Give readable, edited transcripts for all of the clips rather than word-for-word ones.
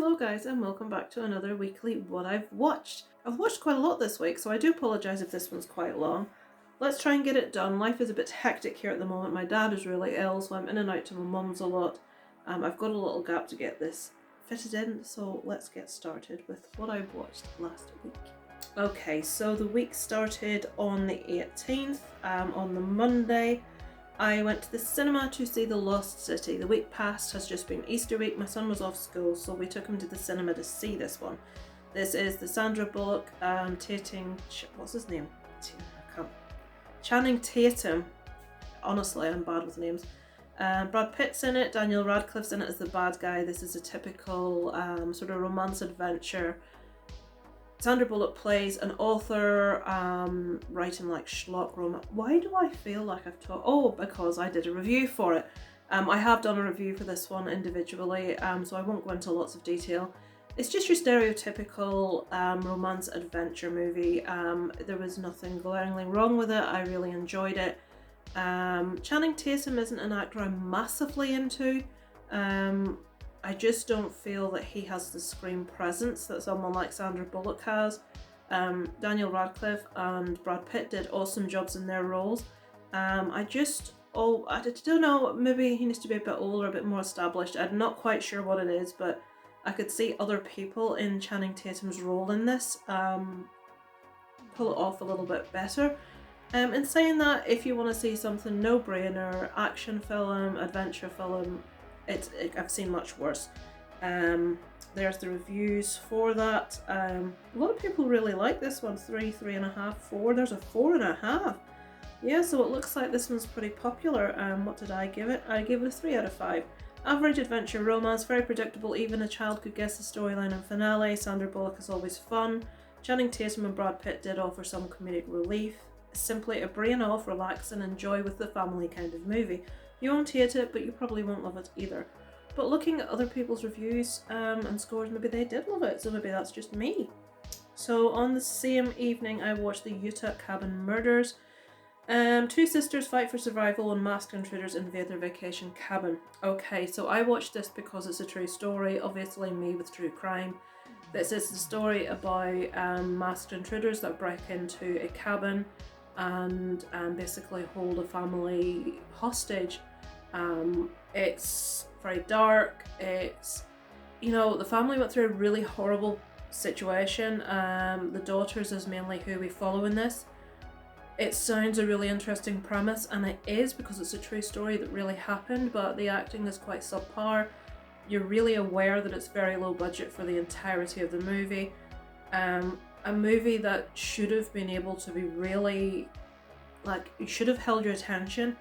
Hello guys and welcome back to another weekly What I've Watched. I've watched quite a lot this week, so I do apologise if this one's quite long. Let's try and get it done. Life is a bit hectic here at the moment. My dad is really ill, so I'm in and out to my mum's a lot. I've got a little gap to get this fitted in, so let's get started with what I've watched last week. Okay, so the week started on the 18th, on the Monday. I went to the cinema to see The Lost City. The week past has just been Easter week. My son was off school, so we took him to the cinema to see this one. This is the Sandra Bullock what's his name? Channing Tatum. Honestly, I'm bad with names. Brad Pitt's in it. Daniel Radcliffe's in it as the bad guy. This is a typical sort of romance adventure. Sandra Bullock plays an author, writing like schlock romance. Why do I feel like I've talked? Oh, because I did a review for it. I have done a review for this one individually, so I won't go into lots of detail. It's just your stereotypical romance adventure movie. There was nothing glaringly wrong with it. I really enjoyed it. Channing Tatum isn't an actor I'm massively into. I just don't feel that he has the screen presence that someone like Sandra Bullock has. Daniel Radcliffe and Brad Pitt did awesome jobs in their roles. I don't know, maybe he needs to be a bit older, a bit more established. I'm not quite sure what it is, but I could see other people in Channing Tatum's role in this pull it off a little bit better. In saying that, if you want to see something no-brainer, action film, adventure film, I've seen much worse. There's the reviews for that. A lot of people really like this one. 3.5, 4. There's a 4.5. Yeah, so it looks like this one's pretty popular. What did I give it? I gave it a 3 out of 5. Average adventure romance, very predictable. Even a child could guess the storyline and finale. Sandra Bullock is always fun. Channing Tatum and Brad Pitt did offer some comedic relief. Simply a brain off, relax and enjoy with the family kind of movie. You won't hate it, but you probably won't love it either. But looking at other people's reviews and scores, maybe they did love it, so maybe that's just me. So on the same evening, I watched the Utah Cabin Murders. Two sisters fight for survival when masked intruders invade their vacation cabin. Okay, so I watched this because it's a true story, obviously me with true crime. This is the story about masked intruders that break into a cabin and basically hold a family hostage. It's very dark. The family went through a really horrible situation. The daughters is mainly who we follow in this. It sounds a really interesting premise, and it is because it's a true story that really happened, but the acting is quite subpar. You're really aware that it's very low budget for the entirety of the movie. A movie that should have been able to be really, you should have held your attention,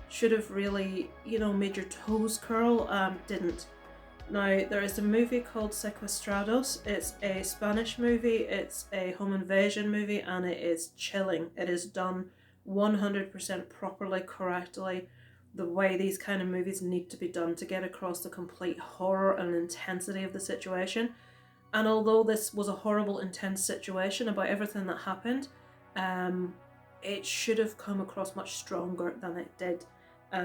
should have really, made your toes curl, didn't. Now, there is a movie called Sequestrados. It's a Spanish movie, it's a home invasion movie, and it is chilling. It is done 100% properly, correctly, the way these kind of movies need to be done to get across the complete horror and intensity of the situation. And although this was a horrible, intense situation about everything that happened, it should have come across much stronger than it did.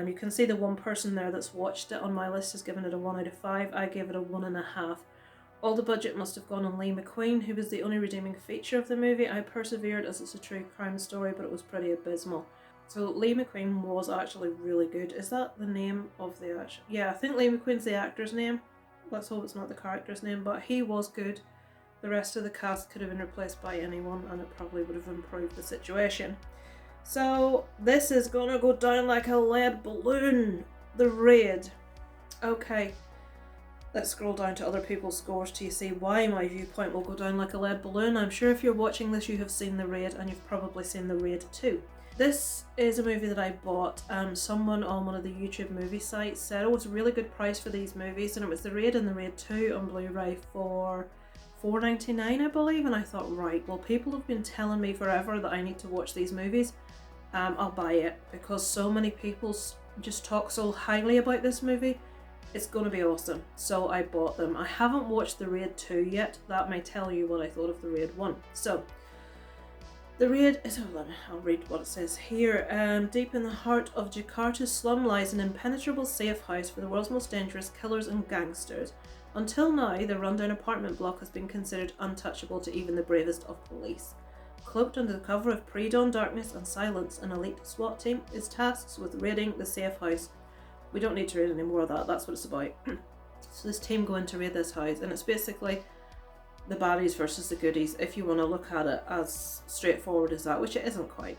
You can see the one person there that's watched it on my list has given it a 1 out of 5. I gave it a 1.5. All the budget must have gone on Lee McQueen, who was the only redeeming feature of the movie. I persevered as it's a true crime story, but it was pretty abysmal. So Lee McQueen was actually really good. Is that the name of the actor? Yeah, I think Lee McQueen's the actor's name. Let's hope it's not the character's name, but he was good. The rest of the cast could have been replaced by anyone, and it probably would have improved the situation. So this is gonna go down like a lead balloon. The Raid. Okay, let's scroll down to other people's scores to see why my viewpoint will go down like a lead balloon. I'm sure if you're watching this you have seen The Raid, and you've probably seen The Raid too. This is a movie that I bought. Someone on one of the YouTube movie sites said, oh, it's a really good price for these movies, and it was The Raid and The Raid 2 on Blu-ray for $4.99, I believe, and I thought, right, well, people have been telling me forever that I need to watch these movies. I'll buy it because so many people just talk so highly about this movie. It's going to be awesome, so I bought them. I haven't watched The Raid 2 yet. That may tell you what I thought of The Raid 1. So, The raid is, I'll read what it says here. Deep in the heart of Jakarta's slum lies an impenetrable safe house for the world's most dangerous killers and gangsters. Until now, the rundown apartment block has been considered untouchable to even the bravest of police. Cloaked under the cover of pre-dawn darkness and silence, an elite SWAT team is tasked with raiding the safe house. We don't need to read any more of that, that's what it's about. So this team go in to raid this house, and it's basically the baddies versus the goodies, if you want to look at it as straightforward as that, which it isn't quite.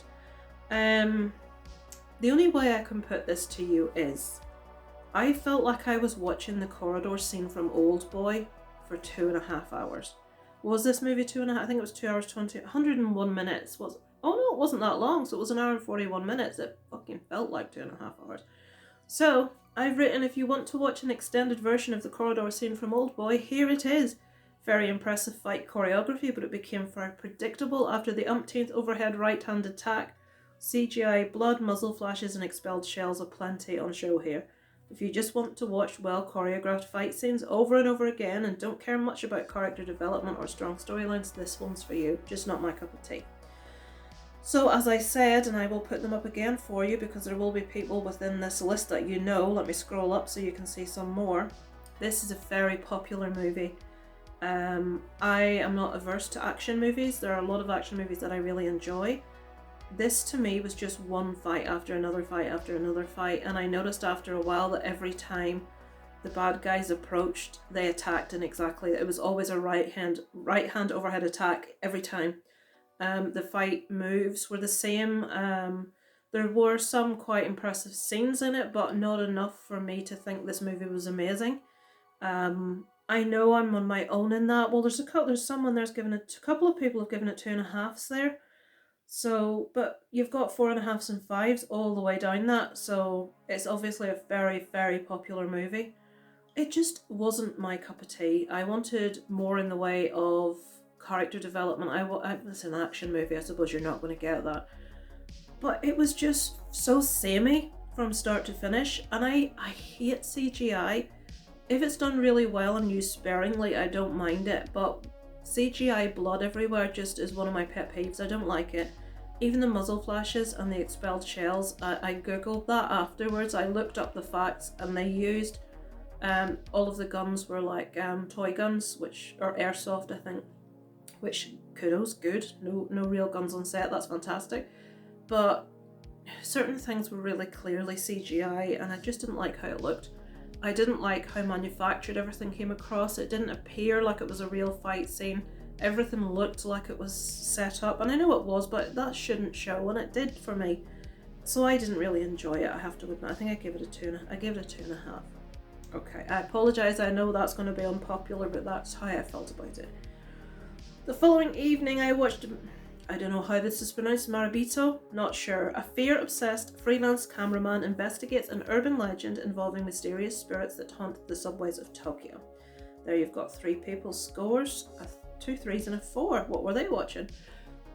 The only way I can put this to you is, I felt like I was watching the corridor scene from Old Boy for 2.5 hours. Was this movie 2.5? I think it was 2 hours 20, 101 minutes. Oh no, it wasn't that long, so it was 1 hour and 41 minutes. It fucking felt like 2.5 hours. So, I've written, if you want to watch an extended version of the corridor scene from Old Boy, here it is. Very impressive fight choreography, but it became very predictable after the umpteenth overhead right-hand attack. CGI, blood, muzzle flashes and expelled shells aplenty on show here. If you just want to watch well choreographed fight scenes over and over again and don't care much about character development or strong storylines, this one's for you. Just not my cup of tea. So as I said, and I will put them up again for you because there will be people within this list that you know. Let me scroll up so you can see some more. This is a very popular movie. I am not averse to action movies. There are a lot of action movies that I really enjoy. This to me was just one fight after another fight after another fight, and I noticed after a while that every time the bad guys approached, they attacked in exactly, it was always a right hand overhead attack every time. The fight moves were the same. There were some quite impressive scenes in it, but not enough for me to think this movie was amazing. I know I'm on my own in that. Well, there's someone there's given it, a couple of people have given it 2.5s there. So, but you've got 4.5s and 5s all the way down that. So it's obviously a very, very popular movie. It just wasn't my cup of tea. I wanted more in the way of character development. It's an action movie. I suppose you're not going to get that. But it was just so samey from start to finish. And I hate CGI. If it's done really well and used sparingly, I don't mind it, but CGI blood everywhere just is one of my pet peeves. I don't like it. Even the muzzle flashes and the expelled shells, I googled that afterwards. I looked up the facts and they used, all of the guns were like toy guns, or airsoft I think, which kudos, good. No real guns on set, that's fantastic. But certain things were really clearly CGI and I just didn't like how it looked. I didn't like how manufactured everything came across. It didn't appear like it was a real fight scene. Everything looked like it was set up, and I know it was, but that shouldn't show, and it did for me. So I didn't really enjoy it, I have to admit. I think I gave it a 2.5. Okay, I apologise, I know that's going to be unpopular, but that's how I felt about it. The following evening I watched, I don't know how this is pronounced, Marabito? Not sure. A fear-obsessed freelance cameraman investigates an urban legend involving mysterious spirits that haunt the subways of Tokyo. There you've got 3 people's scores, 2 3s and a 4. What were they watching?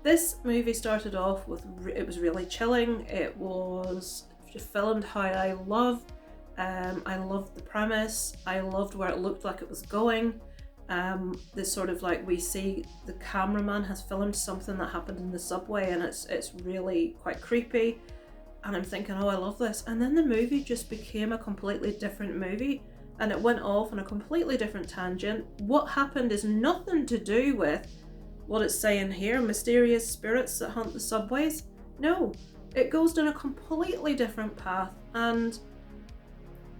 This movie started off with, it was really chilling. It was filmed how I love. I loved the premise. I loved where it looked like it was going. This sort of like, we see the cameraman has filmed something that happened in the subway and it's really quite creepy, and I'm thinking, oh, I love this. And then the movie just became a completely different movie and it went off on a completely different tangent. What happened is nothing to do with what it's saying here, mysterious spirits that haunt the subways. No, it goes down a completely different path, and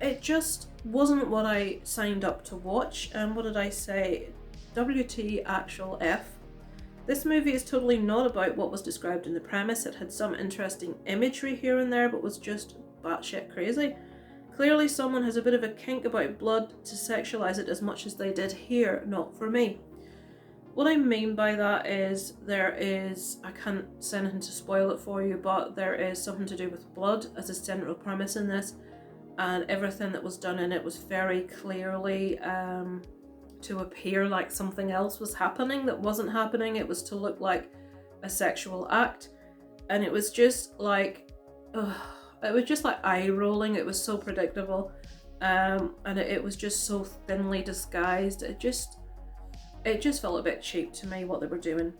it just wasn't what I signed up to watch. And what did I say? WT actual F. This movie is totally not about what was described in the premise. It had some interesting imagery here and there, but was just batshit crazy. Clearly someone has a bit of a kink about blood to sexualize it as much as they did here. Not for me. What I mean by that is I can't say anything to spoil it for you, but there is something to do with blood as a central premise in this. And everything that was done in it was very clearly to appear like something else was happening that wasn't happening. It was to look like a sexual act, and it was just like, eye rolling. It was so predictable, and it was just so thinly disguised. It just felt a bit cheap to me what they were doing.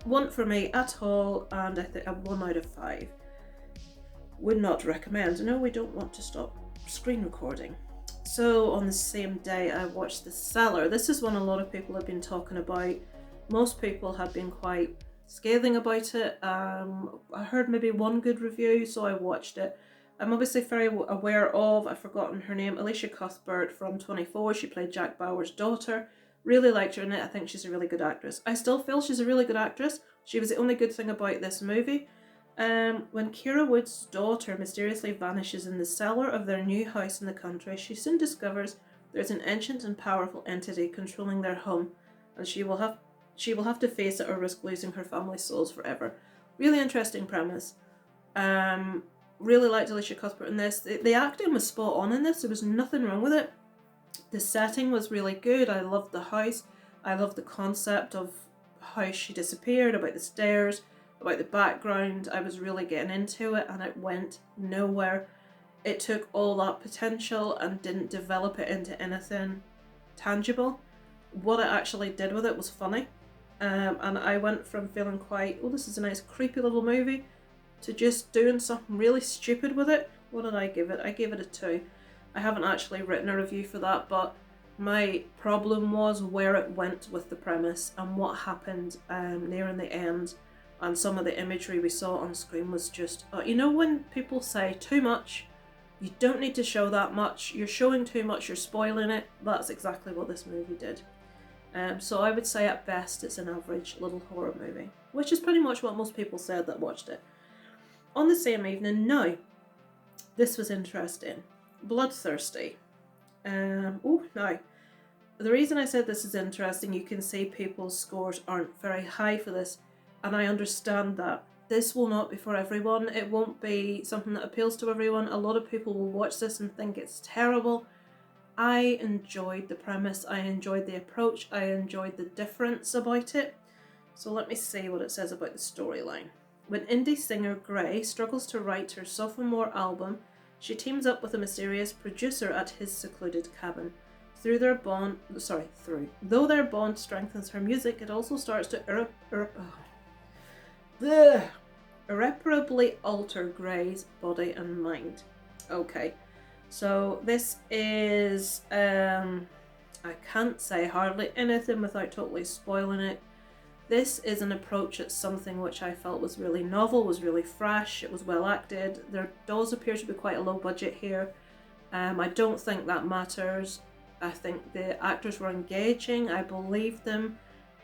One for me at all, and I think a 1 out of 5. Would not recommend. No, we don't want to stop screen recording. So on the same day I watched The Cellar. This is one a lot of people have been talking about. Most people have been quite scathing about it. I heard maybe one good review, so I watched it. I'm obviously very aware of, I've forgotten her name, Alicia Cuthbert from 24. She played Jack Bauer's daughter. Really liked her in it. I think she's a really good actress. I still feel she's a really good actress. She was the only good thing about this movie. When Kira Wood's daughter mysteriously vanishes in the cellar of their new house in the country, she soon discovers there's an ancient and powerful entity controlling their home, and she will have to face it or risk losing her family's souls forever. Really interesting premise. Really liked Alicia Cuthbert in this. The acting was spot on in this. There was nothing wrong with it. The setting was really good. I loved the house. I loved the concept of how she disappeared, about the stairs, about the background. I was really getting into it, and it went nowhere. It took all that potential and didn't develop it into anything tangible. What it actually did with it was funny. And I went from feeling quite, oh, this is a nice creepy little movie, to just doing something really stupid with it. What did I give it? I gave it a 2. I haven't actually written a review for that, but my problem was where it went with the premise and what happened near in the end, and some of the imagery we saw on screen was just, you know when people say too much, you don't need to show that much, you're showing too much, you're spoiling it. That's exactly what this movie did. So I would say at best it's an average little horror movie, which is pretty much what most people said that watched it. On the same evening, now, this was interesting. Bloodthirsty. Now, the reason I said this is interesting, you can see people's scores aren't very high for this, and I understand that. This will not be for everyone. It won't be something that appeals to everyone. A lot of people will watch this and think it's terrible. I enjoyed the premise, I enjoyed the approach, I enjoyed the difference about it. So let me see what it says about the storyline. When indie singer Gray struggles to write her sophomore album, she teams up with a mysterious producer at his secluded cabin. Though their bond strengthens her music, it also starts to irreparably alter Gray's body and mind. Okay, so this is, I can't say hardly anything without totally spoiling it. This is an approach at something which I felt was really novel, was really fresh, it was well acted. There does appear to be quite a low budget here. I don't think that matters. I think the actors were engaging, I believed them.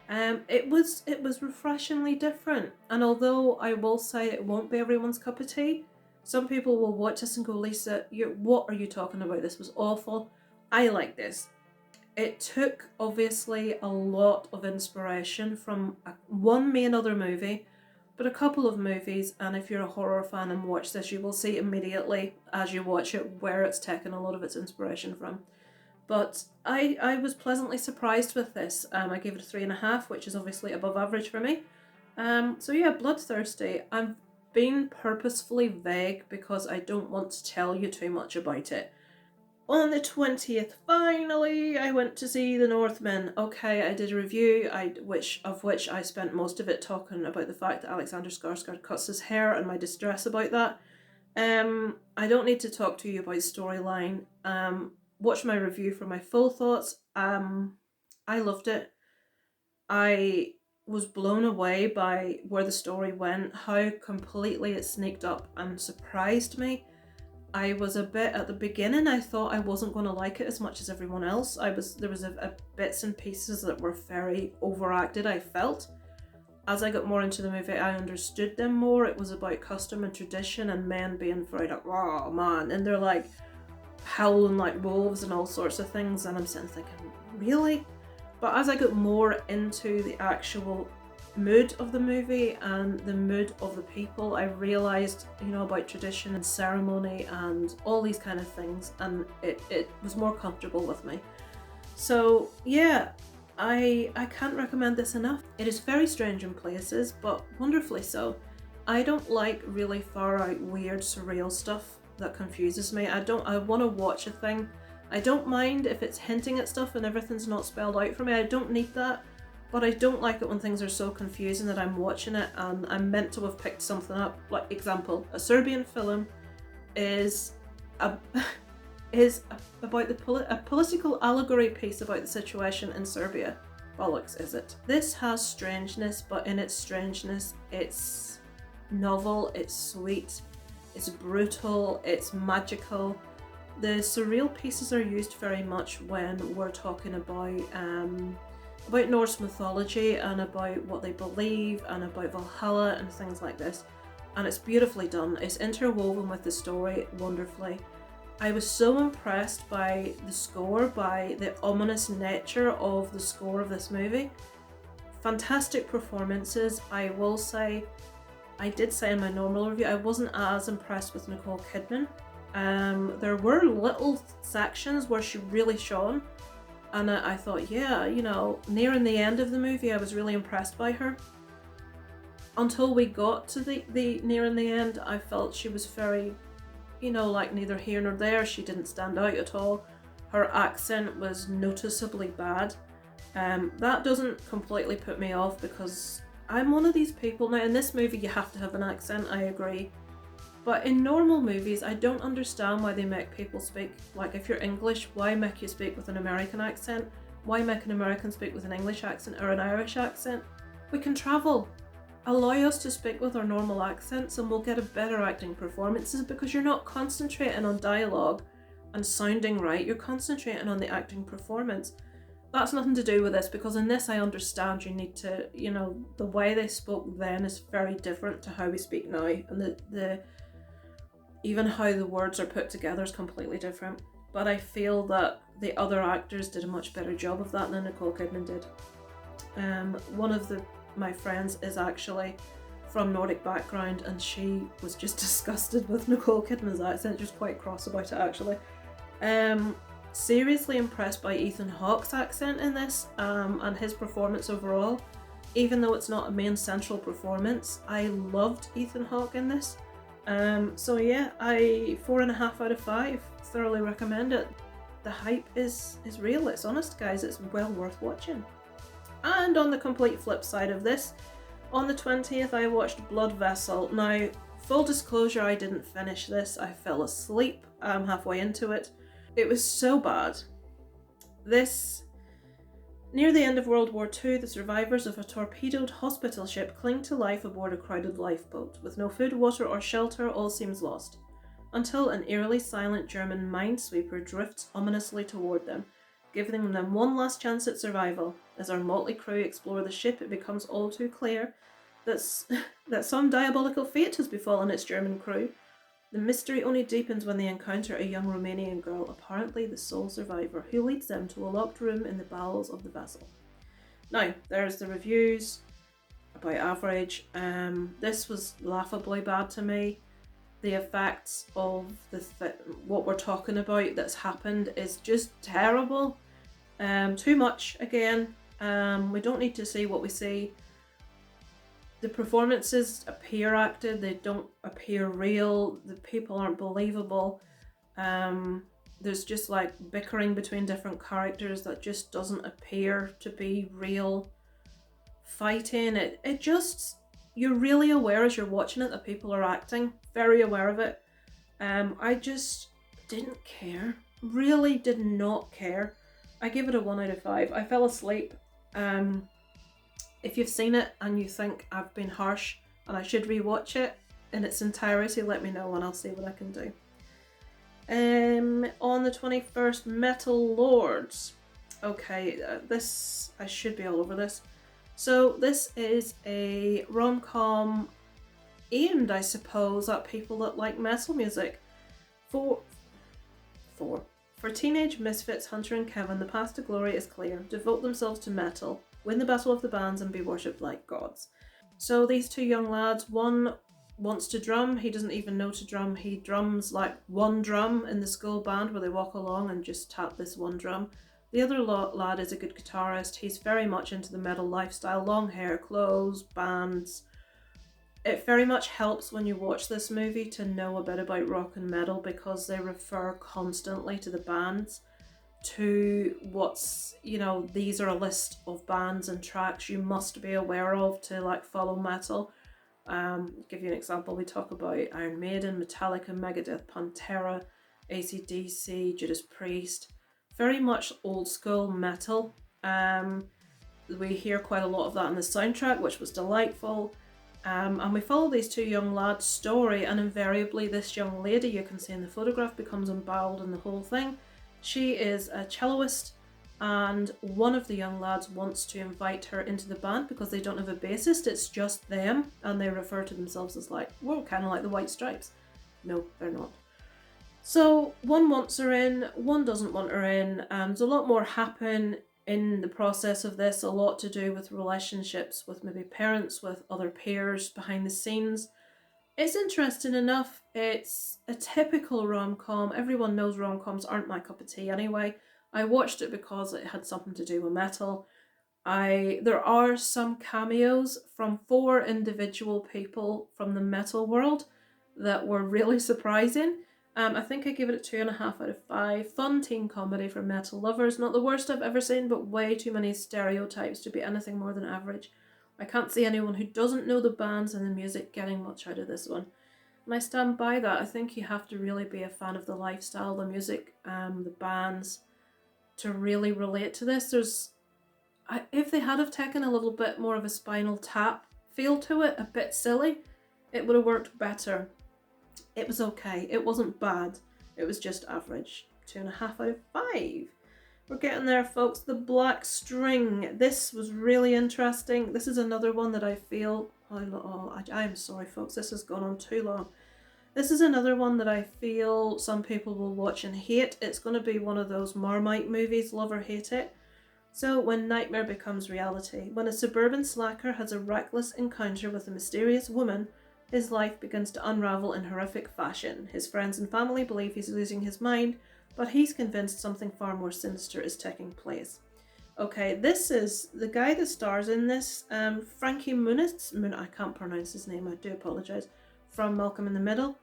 It was refreshingly different. And although I will say it won't be everyone's cup of tea, some people will watch this and go, Lisa, what are you talking about? This was awful. I like this. It took, obviously, a lot of inspiration from one main other movie, but a couple of movies, and if you're a horror fan and watch this, you will see immediately as you watch it where it's taken a lot of its inspiration from. But I was pleasantly surprised with this. I gave it a 3.5, which is obviously above average for me. So yeah, Bloodthirsty. I'm being purposefully vague because I don't want to tell you too much about it. On the 20th, finally, I went to see The Northman. Okay, I did a review, which I spent most of it talking about the fact that Alexander Skarsgård cuts his hair and my distress about that. I don't need to talk to you about storyline. Watch my review for my full thoughts. I loved it. I was blown away by where the story went, how completely it sneaked up and surprised me. I was a bit at the beginning, I thought I wasn't going to like it as much as everyone else. There was a bits and pieces that were very overacted, I felt. As I got more into the movie, I understood them more. It was about custom and tradition and men being very like, oh man, and they're like howling like wolves and all sorts of things, and I'm sitting thinking, really? But as I got more into the actual mood of the movie and the mood of the people, I realised, about tradition and ceremony and all these kind of things, and it was more comfortable with me. So yeah, I can't recommend this enough. It is very strange in places, but wonderfully so. I don't like really far out weird surreal stuff that confuses me. I want to watch a thing. I don't mind if it's hinting at stuff and everything's not spelled out for me. I don't need that. but I don't like it when things are so confusing that I'm watching it and I'm meant to have picked something up. Like, example, a Serbian film is a about a political allegory piece about the situation in Serbia. Bollocks, is it? This has strangeness, but in its strangeness, it's novel, it's sweet, it's brutal, it's magical. The surreal pieces are used very much when we're talking about Norse mythology and about what they believe and about Valhalla and things like this. And it's beautifully done. It's interwoven with the story wonderfully. I was so impressed by the score, by the ominous nature of the score of this movie. Fantastic performances. I will say, I did say in my normal review, I wasn't as impressed with Nicole Kidman. There were little sections where she really shone, and I thought, yeah, you know, nearing the end of the movie, I was really impressed by her. Until we got to the nearing the end, I felt she was very, you know, like neither here nor there. She didn't stand out at all. Her accent was noticeably bad. That doesn't completely put me off because I'm one of these people. Now, in this movie, you have to have an accent, I agree. But in normal movies, I don't understand why they make people speak, like if you're English, why make you speak with an American accent? Why make an American speak with an English accent or an Irish accent? We can travel. Allow us to speak with our normal accents and we'll get a better acting performances because you're not concentrating on dialogue and sounding right, you're concentrating on the acting performance. That's nothing to do with this because in this I understand you need to, you know, the way they spoke then is very different to how we speak now, and the even how the words are put together is completely different. But I feel that the other actors did a much better job of that than Nicole Kidman did. One of my friends is actually from Nordic background and she was just disgusted with Nicole Kidman's accent, just quite cross about it actually. Seriously impressed by Ethan Hawke's accent in this and his performance overall. Even though it's not a main central performance, I loved Ethan Hawke in this. So yeah, 4.5 out of 5. Thoroughly recommend it. The hype is real, it's honest guys, it's well worth watching. And on the complete flip side of this, on the 20th I watched Blood Vessel. Now, full disclosure, I didn't finish this, I fell asleep halfway into it. It was so bad. Near the end of World War II, the survivors of a torpedoed hospital ship cling to life aboard a crowded lifeboat. With no food, water or shelter, all seems lost. Until an eerily silent German minesweeper drifts ominously toward them, giving them one last chance at survival. As our motley crew explore the ship, it becomes all too clear that some diabolical fate has befallen its German crew. The mystery only deepens when they encounter a young Romanian girl, apparently the sole survivor, who leads them to a locked room in the bowels of the vessel. Now, there's the reviews, about average. This was laughably bad to me. The effects of what we're talking about that's happened is just terrible. Too much, again. We don't need to see what we see. The performances appear acted, they don't appear real, the people aren't believable. There's just like bickering between different characters that just doesn't appear to be real fighting. It just, you're really aware as you're watching it that people are acting, very aware of it. I just didn't care, really did not care. I give it a 1 out of 5. I fell asleep. If you've seen it and you think I've been harsh and I should rewatch it in its entirety, let me know and I'll see what I can do. On the 21st, Metal Lords. Okay, this, I should be all over this. So this is a rom-com aimed, I suppose, at people that like metal music. For teenage misfits Hunter and Kevin, the path to glory is clear. Devote themselves to metal, win the battle of the bands and be worshipped like gods. So these two young lads, one wants to drum, he doesn't even know to drum, he drums like one drum in the school band where they walk along and just tap this one drum. The other lad is a good guitarist, he's very much into the metal lifestyle, long hair, clothes, bands. It very much helps when you watch this movie to know a bit about rock and metal because they refer constantly to the bands. to what's, you know, these are a list of bands and tracks you must be aware of to like follow metal. Give you an example, we talk about Iron Maiden, Metallica, Megadeth, Pantera, AC/DC, Judas Priest, very much old school metal. We hear quite a lot of that in the soundtrack, which was delightful. And we follow these two young lads' story, and invariably this young lady, you can see in the photograph, becomes emboweled in the whole thing. She is a celloist, and one of the young lads wants to invite her into the band because they don't have a bassist, it's just them, and they refer to themselves as like, well, kind of like the White Stripes. No, they're not. So one wants her in, one doesn't want her in. There's a lot more happen in the process of this, a lot to do with relationships with maybe parents, with other peers behind the scenes. It's interesting enough. It's a typical rom-com. Everyone knows rom-coms aren't my cup of tea anyway. I watched it because it had something to do with metal. There are some cameos from 4 individual people from the metal world that were really surprising. I think I gave it a 2.5 out of 5. Fun teen comedy for metal lovers. Not the worst I've ever seen, but way too many stereotypes to be anything more than average. I can't see anyone who doesn't know the bands and the music getting much out of this one. And I stand by that. I think you have to really be a fan of the lifestyle, the music, the bands, to really relate to this. If they had have taken a little bit more of a Spinal Tap feel to it, a bit silly, it would have worked better. It was okay. It wasn't bad. It was just average. 2.5 out of 5. We're getting there, folks. The Black String. This was really interesting. This is another one that I feel... I am sorry, folks. This has gone on too long. This is another one that I feel some people will watch and hate. It's going to be one of those Marmite movies, love or hate it. So, when nightmare becomes reality. When a suburban slacker has a reckless encounter with a mysterious woman, his life begins to unravel in horrific fashion. His friends and family believe he's losing his mind, but he's convinced something far more sinister is taking place. Okay, this is the guy that stars in this, Frankie Muniz. I can't pronounce his name, I do apologise, from Malcolm in the Middle.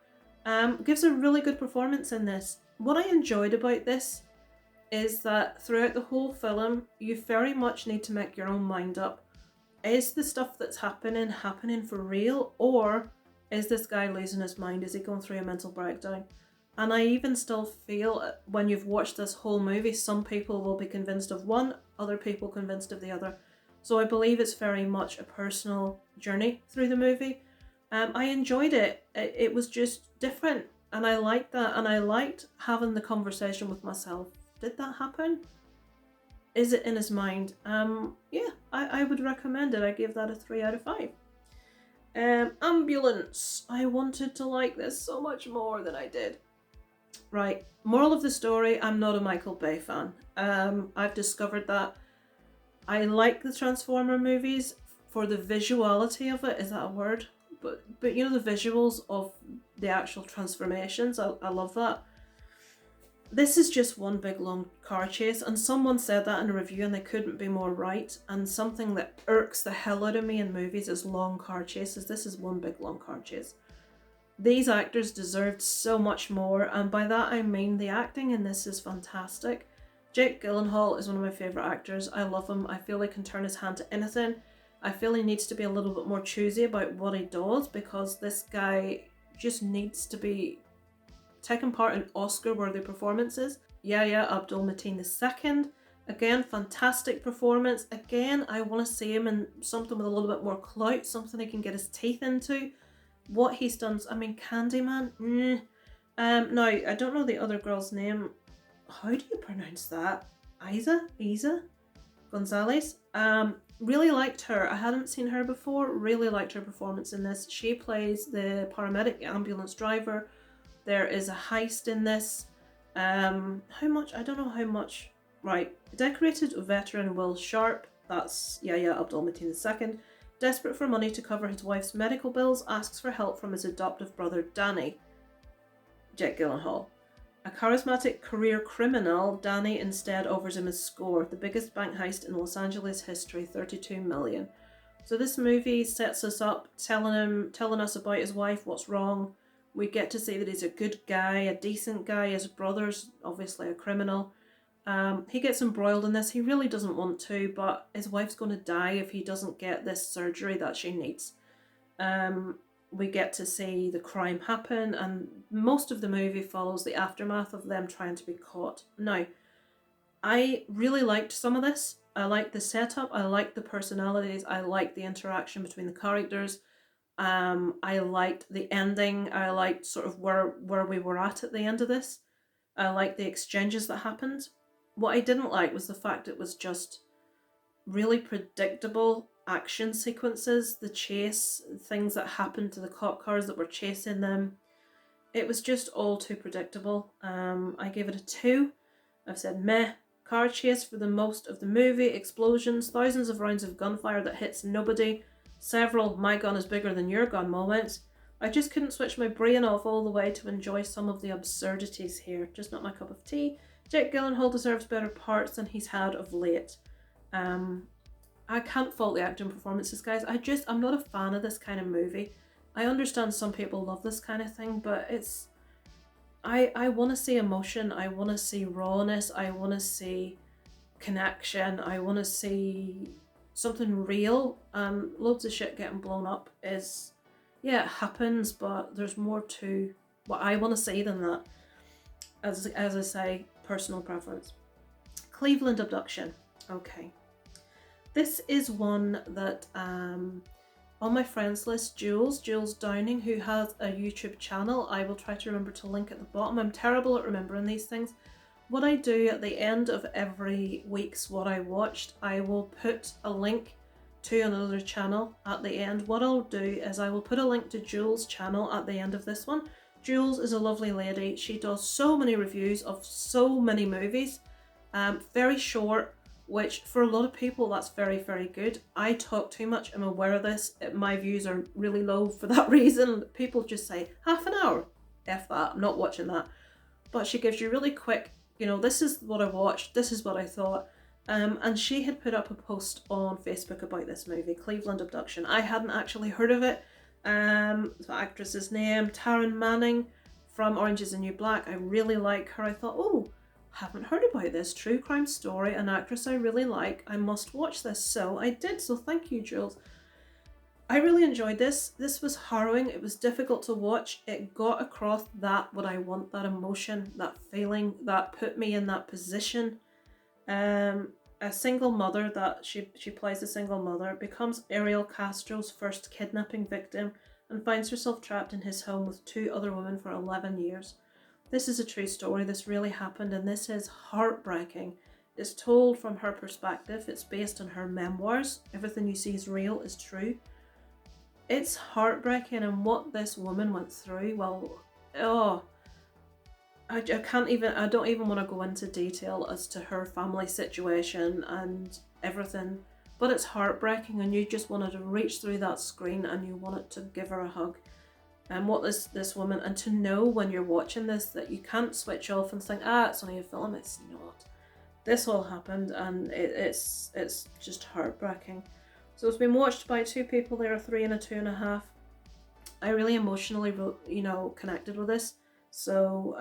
Gives a really good performance in this. What I enjoyed about this is that throughout the whole film, you very much need to make your own mind up. Is the stuff that's happening for real, or is this guy losing his mind? Is he going through a mental breakdown? And I even still feel when you've watched this whole movie, some people will be convinced of one, other people convinced of the other. So I believe it's very much a personal journey through the movie. I enjoyed it. It was just different, and I liked that, and I liked having the conversation with myself. Did that happen? Is it in his mind? Yeah, I would recommend it. I gave that a 3 out of 5. Ambulance. I wanted to like this so much more than I did. Right, moral of the story, I'm not a Michael Bay fan. I've discovered that I like the Transformer movies for the visuality of it. Is that a word? But you know, the visuals of the actual transformations, I love that. This is just one big long car chase, and someone said that in a review and they couldn't be more right. And something that irks the hell out of me in movies is long car chases. This is one big long car chase. These actors deserved so much more, and by that I mean the acting in this is fantastic. Jake Gyllenhaal is one of my favourite actors. I love him. I feel he can turn his hand to anything. I feel he needs to be a little bit more choosy about what he does, because this guy just needs to be taking part in Oscar-worthy performances. Yahya Abdul-Mateen II, again, fantastic performance. Again, I want to see him in something with a little bit more clout, something he can get his teeth into. What he's done, I mean, Candyman. Now, I don't know the other girl's name. How do you pronounce that? Isa Gonzalez. Really liked her. I hadn't seen her before. Really liked her performance in this. She plays the paramedic ambulance driver. There is a heist in this. How much? I don't know how much. Right. Decorated veteran Will Sharp, that's Yahya Abdul-Mateen II, desperate for money to cover his wife's medical bills, asks for help from his adoptive brother Danny. Jake Gyllenhaal. A charismatic career criminal, Danny instead offers him a score, the biggest bank heist in Los Angeles history, $32 million. So this movie sets us up, telling us about his wife, what's wrong. We get to see that he's a good guy, a decent guy. His brother's obviously a criminal. He gets embroiled in this. He really doesn't want to, but his wife's going to die if he doesn't get this surgery that she needs. We get to see the crime happen, and most of the movie follows the aftermath of them trying to be caught. Now, I really liked some of this. I liked the setup, I liked the personalities, I liked the interaction between the characters. I liked the ending. I liked sort of where we were at the end of this. I liked the exchanges that happened. What I didn't like was the fact it was just really predictable action sequences, the chase, things that happened to the cop cars that were chasing them. It was just all too predictable. I gave it a 2. I've said meh. Car chase for the most of the movie, explosions, thousands of rounds of gunfire that hits nobody, several my gun is bigger than your gun moments. I just couldn't switch my brain off all the way to enjoy some of the absurdities here. Just not my cup of tea. Jake Gyllenhaal deserves better parts than he's had of late. I can't fault the acting performances, guys. I'm not a fan of this kind of movie. I understand some people love this kind of thing, but I want to see emotion, I want to see rawness, I want to see connection, I want to see something real. Loads of shit getting blown up is, yeah, it happens, but there's more to what I want to see than that. As I say, personal preference. Cleveland Abduction. Okay. This is one that on my friends list, Jools Downing, who has a YouTube channel. I will try to remember to link at the bottom. I'm terrible at remembering these things. What I do at the end of every week's What I Watched, I will put a link to another channel at the end. What I'll do is I will put a link to Jools' channel at the end of this one. Jools is a lovely lady. She does so many reviews of so many movies. Very short, which for a lot of people that's very, very good. I talk too much, I'm aware of this. My views are really low for that reason. People just say half an hour, F that, I'm not watching that. But she gives you really quick, this is what I watched, this is what I thought. And she had put up a post on Facebook about this movie, Cleveland Abduction. I hadn't actually heard of it. The actress's name, Taryn Manning from Orange is the New Black. I really like her. I thought, oh, haven't heard about this true crime story, an actress I really like. I must watch this. So I did. So thank you, Jools. I really enjoyed this. This was harrowing. It was difficult to watch. It got across that what I want, that emotion, that feeling, that put me in that position. A single mother, that she plays a single mother, becomes Ariel Castro's first kidnapping victim and finds herself trapped in his home with 2 other women for 11 years. This is a true story. This really happened, and this is heartbreaking. It's told from her perspective. It's based on her memoirs. Everything you see is real, is true. It's heartbreaking, and what this woman went through, well, I don't even want to go into detail as to her family situation and everything, but it's heartbreaking, and you just wanted to reach through that screen and you wanted to give her a hug. And what this woman, and to know when you're watching this that you can't switch off and think, it's only a film. It's not. This all happened, and it's just heartbreaking. So it's been watched by 2 people. There are 3 and a 2.5. I really emotionally, connected with this. So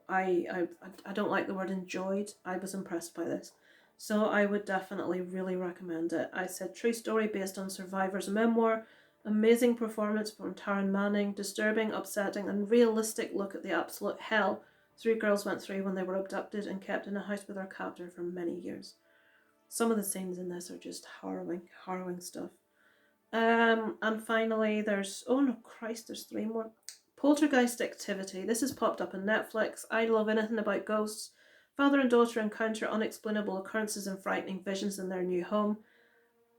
I don't like the word enjoyed. I was impressed by this. So I would definitely really recommend it. I said true story based on survivor's memoir. Amazing performance from Taryn Manning, disturbing, upsetting, and realistic look at the absolute hell 3 girls went through when they were abducted and kept in a house with their captor for many years. Some of the scenes in this are just harrowing stuff. And finally, there's 3 more. Poltergeist Activity. This has popped up on Netflix. I love anything about ghosts. Father and daughter encounter unexplainable occurrences and frightening visions in their new home.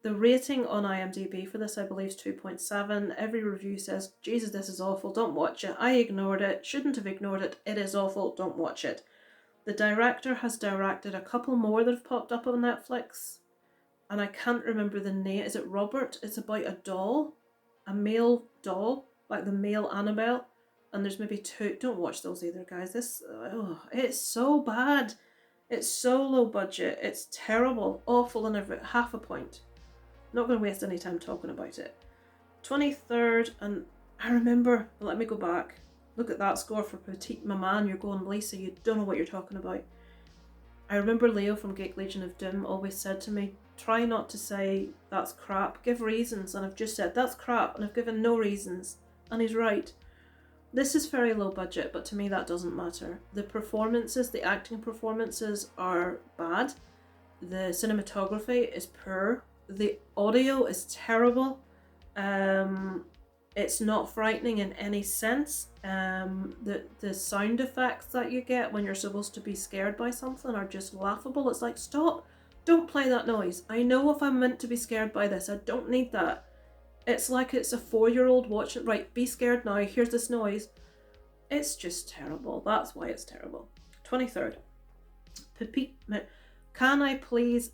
The rating on IMDb for this, I believe, is 2.7. Every review says, Jesus, this is awful, don't watch it. I ignored it, shouldn't have ignored it, it is awful, don't watch it. The director has directed a couple more that have popped up on Netflix, and I can't remember the name. Is it Robert? It's about a doll, a male doll, like the male Annabelle, and there's maybe 2. Don't watch those either, guys. It's so bad. It's so low budget. It's terrible, awful, and every half a point. Not going to waste any time talking about it. 23rd, and I remember, let me go back. Look at that score for Petite Maman. You're going, Lisa, you don't know what you're talking about. I remember Leo from Geek Legion of Doom always said to me, try not to say that's crap, give reasons, and I've just said that's crap and I've given no reasons, and he's right. This is very low budget, but to me that doesn't matter. The performances, the acting performances are bad. The cinematography is poor. The audio is terrible. It's not frightening in any sense. The sound effects that you get when you're supposed to be scared by something are just laughable. It's like, stop, don't play that noise. I know if I'm meant to be scared by this, I don't need that. It's like it's a 4-year-old watching, right, be scared now, here's this noise. It's just terrible. That's why it's terrible. 23rd. Can I please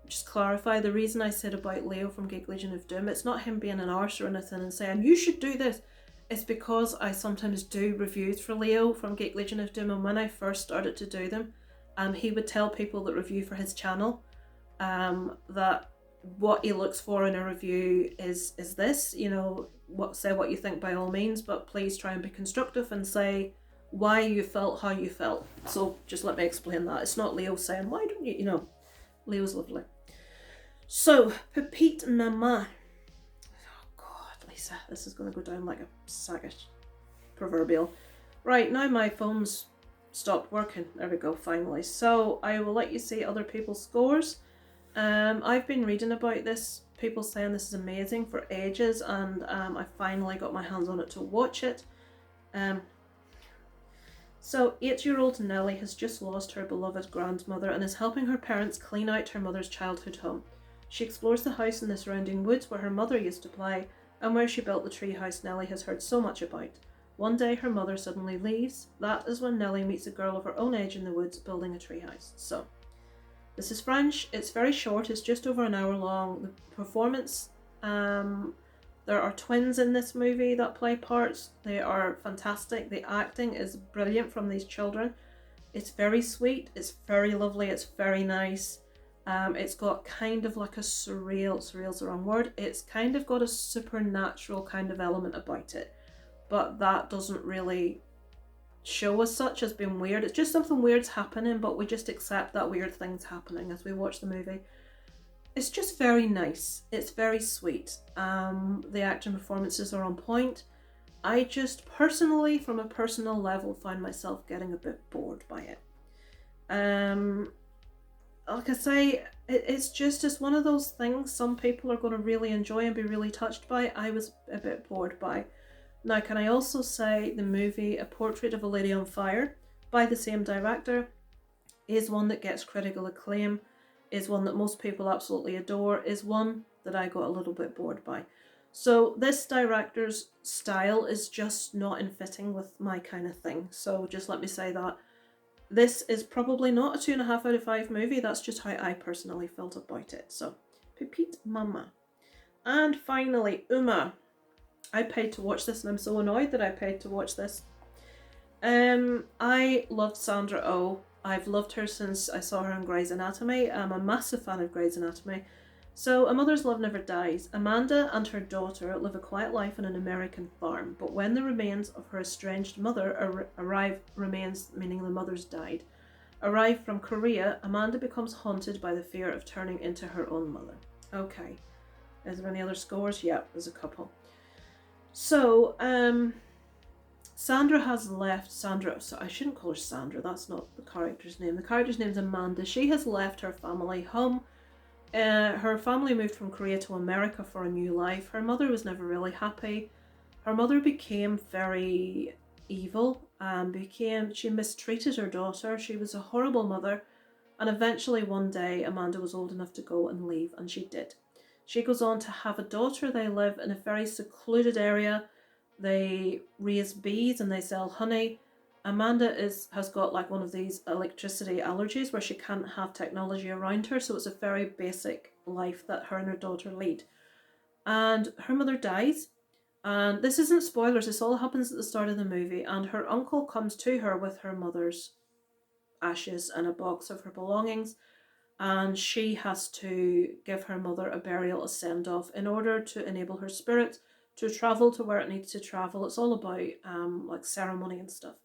just clarify the reason I said about Leo from Geek Legion of Doom? It's not him being an arse or anything and saying, you should do this. It's because I sometimes do reviews for Leo from Geek Legion of Doom, and when I first started to do them, he would tell people that review for his channel that what he looks for in a review is this, you know, say what you think by all means, but please try and be constructive and say why you felt how you felt. So just let me explain that. It's not Leo saying, why don't you, you know, Leo's lovely. So, Petite Mama. Oh God, Lisa, this is going to go down like a sack of proverbial. Right, now my phone's stopped working. There we go, finally. So, I will let you see other people's scores. I've been reading about this, people saying this is amazing for ages, and I finally got my hands on it to watch it. So 8-year-old Nellie has just lost her beloved grandmother and is helping her parents clean out her mother's childhood home. She explores the house in the surrounding woods where her mother used to play and where she built the tree house Nellie has heard so much about. One day her mother suddenly leaves. That is when Nellie meets a girl of her own age in the woods building a tree house. So, this is French. It's very short. It's just over an hour long. The performance, there are twins in this movie that play parts. They are fantastic. The acting is brilliant from these children. It's very sweet. It's very lovely. It's very nice. It's got kind of like a surreal's the wrong word. It's kind of got a supernatural kind of element about it. But that doesn't really show as such as being weird. It's just something weird's happening, but we just accept that weird thing's happening as we watch the movie. It's just very nice. It's very sweet. The acting performances are on point. I just personally, from a personal level, find myself getting a bit bored by it. Like I say, it's one of those things some people are going to really enjoy and be really touched by. I was a bit bored by. Now, can I also say the movie A Portrait of a Lady on Fire, by the same director, is one that gets critical acclaim, is one that most people absolutely adore, is one that I got a little bit bored by. So this director's style is just not in fitting with my kind of thing. So just let me say that. This is probably not a 2.5 out of 5 movie. That's just how I personally felt about it. So, Petite Mama. And finally, Uma. I paid to watch this and I'm so annoyed that I paid to watch this. I loved Sandra Oh. I've loved her since I saw her in Grey's Anatomy. I'm a massive fan of Grey's Anatomy. So, A Mother's Love Never Dies. Amanda and her daughter live a quiet life on an American farm, but when the remains of her estranged mother remains meaning the mother's died, arrive from Korea, Amanda becomes haunted by the fear of turning into her own mother. Okay. Is there any other scores? Yeah, there's a couple. So, Sandra has left. So I shouldn't call her Sandra, that's not the character's name. The character's name's Amanda. She has left her family home. Her family moved from Korea to America for a new life. Her mother was never really happy. Her mother became very evil and she mistreated her daughter. She was a horrible mother. And eventually one day Amanda was old enough to go and leave, and she did. She goes on to have a daughter. They live in a very secluded area. They raise bees and they sell honey. Amanda has got like one of these electricity allergies where she can't have technology around her, so it's a very basic life that her and her daughter lead. And her mother dies, and this isn't spoilers, this all happens at the start of the movie, and her uncle comes to her with her mother's ashes and a box of her belongings, and she has to give her mother a burial, a send-off, in order to enable her spirit to travel to where it needs to travel. It's all about like ceremony and stuff.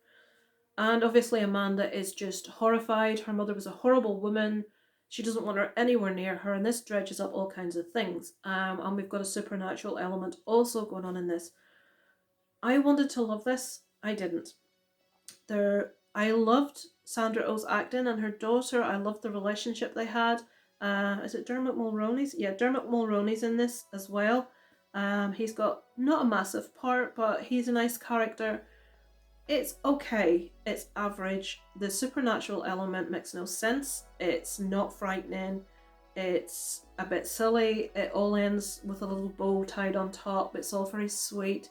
And obviously Amanda is just horrified. Her mother was a horrible woman. She doesn't want her anywhere near her, and this dredges up all kinds of things. And we've got a supernatural element also going on in this. I wanted to love this. I didn't. I loved Sandra Oh's acting and her daughter. I loved the relationship they had. Is it Dermot Mulroney's? Yeah, Dermot Mulroney's in this as well. He's got not a massive part, but he's a nice character. It's okay. It's average. The supernatural element makes no sense. It's not frightening. It's a bit silly. It all ends with a little bow tied on top. It's all very sweet.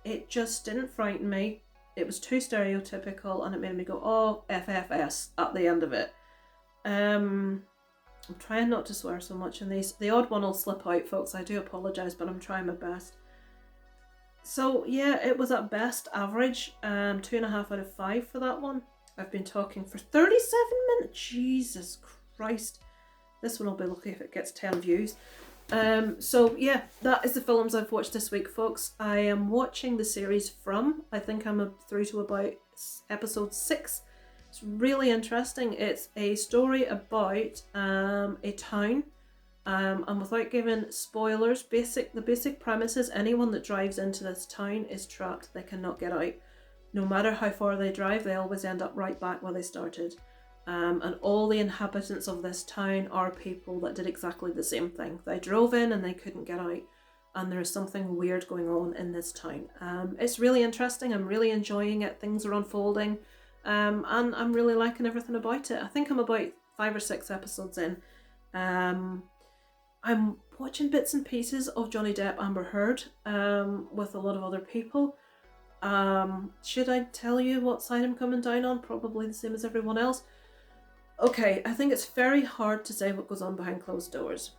It just didn't frighten me. It was too stereotypical, and it made me go, oh, FFS at the end of it. I'm trying not to swear so much in these. The odd one will slip out, folks. I do apologise, but I'm trying my best. So yeah, it was at best average. 2.5 out of 5 for that one. I've been talking for 37 minutes. Jesus Christ. This one will be lucky if it gets 10 views. So yeah, that is the films I've watched this week, folks. I am watching the series From. I think I'm through to about episode 6. It's really interesting. It's a story about a town. And without giving spoilers, the basic premise is anyone that drives into this town is trapped. They cannot get out. No matter how far they drive, they always end up right back where they started. And all the inhabitants of this town are people that did exactly the same thing. They drove in and they couldn't get out. And there is something weird going on in this town. It's really interesting. I'm really enjoying it. Things are unfolding. And I'm really liking everything about it. I think I'm about 5 or 6 episodes in. I'm watching bits and pieces of Johnny Depp Amber Heard with a lot of other people. Should I tell you what side I'm coming down on? Probably the same as everyone else. Okay, I think it's very hard to say what goes on behind closed doors.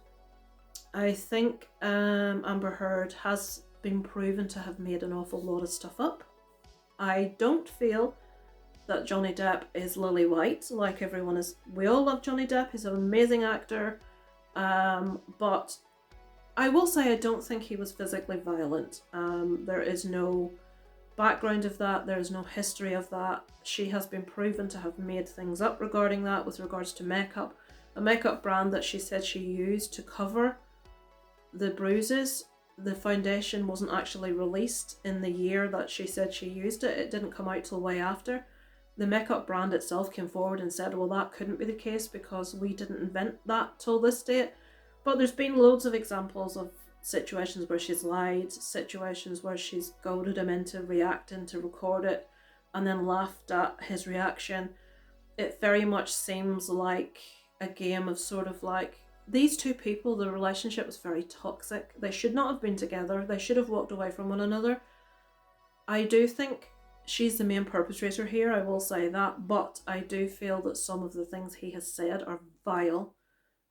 I think Amber Heard has been proven to have made an awful lot of stuff up. I don't feel that Johnny Depp is lily white like everyone is. We all love Johnny Depp. He's an amazing actor. But I will say I don't think he was physically violent. There is no background of that. There is no history of that. She has been proven to have made things up regarding that with regards to makeup. A makeup brand that she said she used to cover the bruises. The foundation wasn't actually released in the year that she said she used it. It didn't come out till way after. The makeup brand itself came forward and said, well, that couldn't be the case because we didn't invent that till this date. But there's been loads of examples of situations where she's lied, situations where she's goaded him into reacting to record it and then laughed at his reaction. It very much seems like a game of sort of like, these two people, the relationship was very toxic. They should not have been together. They should have walked away from one another. I do think she's the main perpetrator here, I will say that, but I do feel that some of the things he has said are vile,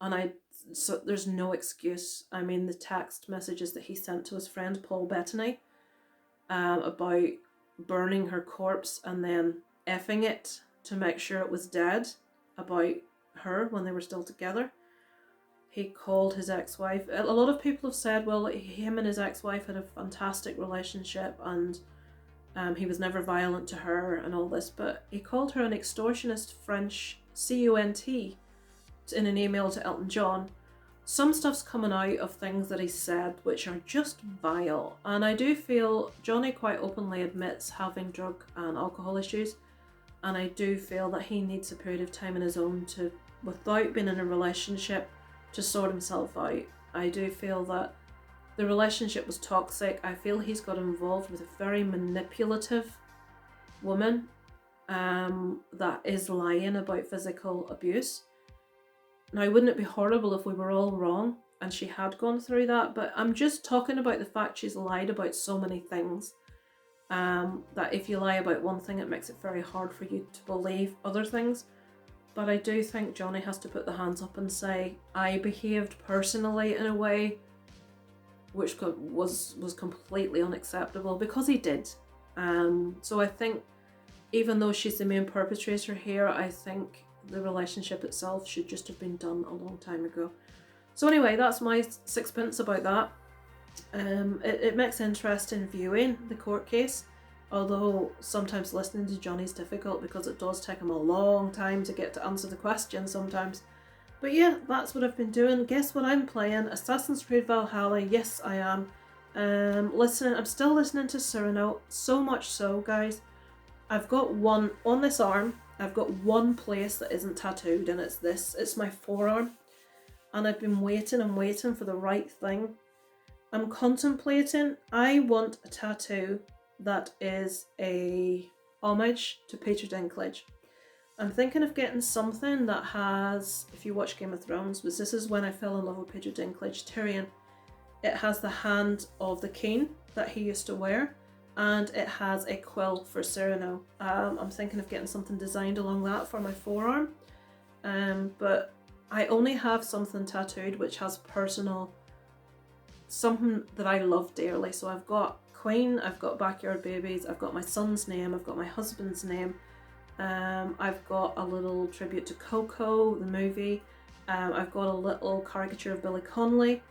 and so there's no excuse. I mean, the text messages that he sent to his friend Paul Bettany about burning her corpse and then effing it to make sure it was dead about her when they were still together. He called his ex-wife. A lot of people have said, well, him and his ex-wife had a fantastic relationship and he was never violent to her and all this, but he called her an extortionist French cunt in an email to Elton John. Some stuff's coming out of things that he said which are just vile, and I do feel Johnny quite openly admits having drug and alcohol issues, and I do feel that he needs a period of time on his own to, without being in a relationship, to sort himself out. I do feel that the relationship was toxic. I feel he's got involved with a very manipulative woman that is lying about physical abuse. Now, wouldn't it be horrible if we were all wrong and she had gone through that? But I'm just talking about the fact she's lied about so many things. That if you lie about one thing, it makes it very hard for you to believe other things. But I do think Johnny has to put the hands up and say, I behaved personally in a way which was completely unacceptable, because he did. So I think even though she's the main perpetrator here, I think the relationship itself should just have been done a long time ago. So anyway, that's my sixpence about that. It makes interesting viewing, the court case. Although sometimes listening to Johnny's difficult because it does take him a long time to get to answer the question sometimes. But yeah, that's what I've been doing. Guess what I'm playing? Assassin's Creed Valhalla. Yes, I am. I'm still listening to Cyrano. So much so, guys. I've got one on this arm. I've got one place that isn't tattooed, and it's this. It's my forearm. And I've been waiting and waiting for the right thing. I'm contemplating. I want a tattoo that is a homage to Peter Dinklage. I'm thinking of getting something that has, if you watch Game of Thrones, because this is when I fell in love with Peter Dinklage, Tyrion. It has the hand of the king that he used to wear, and it has a quill for Cyrano. I'm thinking of getting something designed along that for my forearm. But I only have something tattooed which has personal, something that I love dearly. So I've got Queen, I've got Backyard Babies, I've got my son's name, I've got my husband's name. I've got a little tribute to Coco, the movie. I've got a little caricature of Billy Connolly.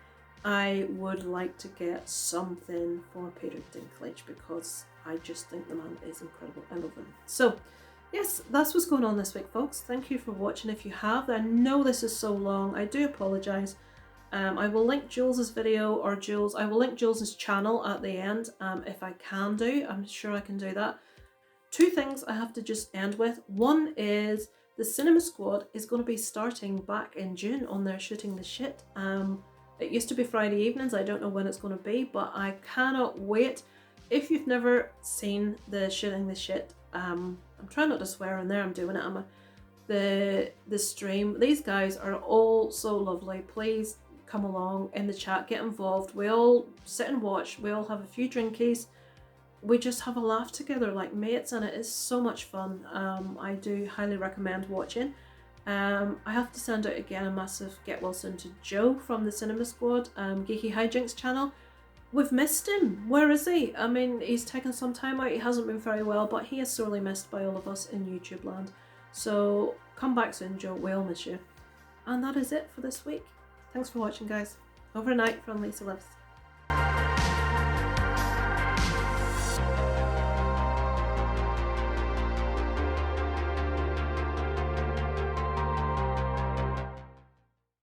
I would like to get something for Peter Dinklage because I just think the man is incredible. I love him. So, yes, that's what's going on this week, folks. Thank you for watching. If you have, I know this is so long. I do apologise. I will link Jools' video or I will link Jools' channel at the end if I can do. I'm sure I can do that. Two things I have to just end with. One is the Cinema Squad is going to be starting back in June on their Shooting the Shit. It used to be Friday evenings. I don't know when it's going to be, but I cannot wait. If you've never seen the Shooting the Shit, I'm trying not to swear in there. I'm doing it. The stream. These guys are all so lovely. Please come along in the chat, get involved. We all sit and watch. We all have a few drinkies. We just have a laugh together like mates, and it is so much fun. I do highly recommend watching. I have to send out again a massive get well soon to Joe from the Cinema Squad, Geeky Hijinks channel. We've missed him. Where is he? I mean, he's taken some time out. He hasn't been very well, but he is sorely missed by all of us in YouTube land. So come back soon, Joe. We'll miss you. And that is it for this week. Thanks for watching, guys. Over and out from Lisa Lives.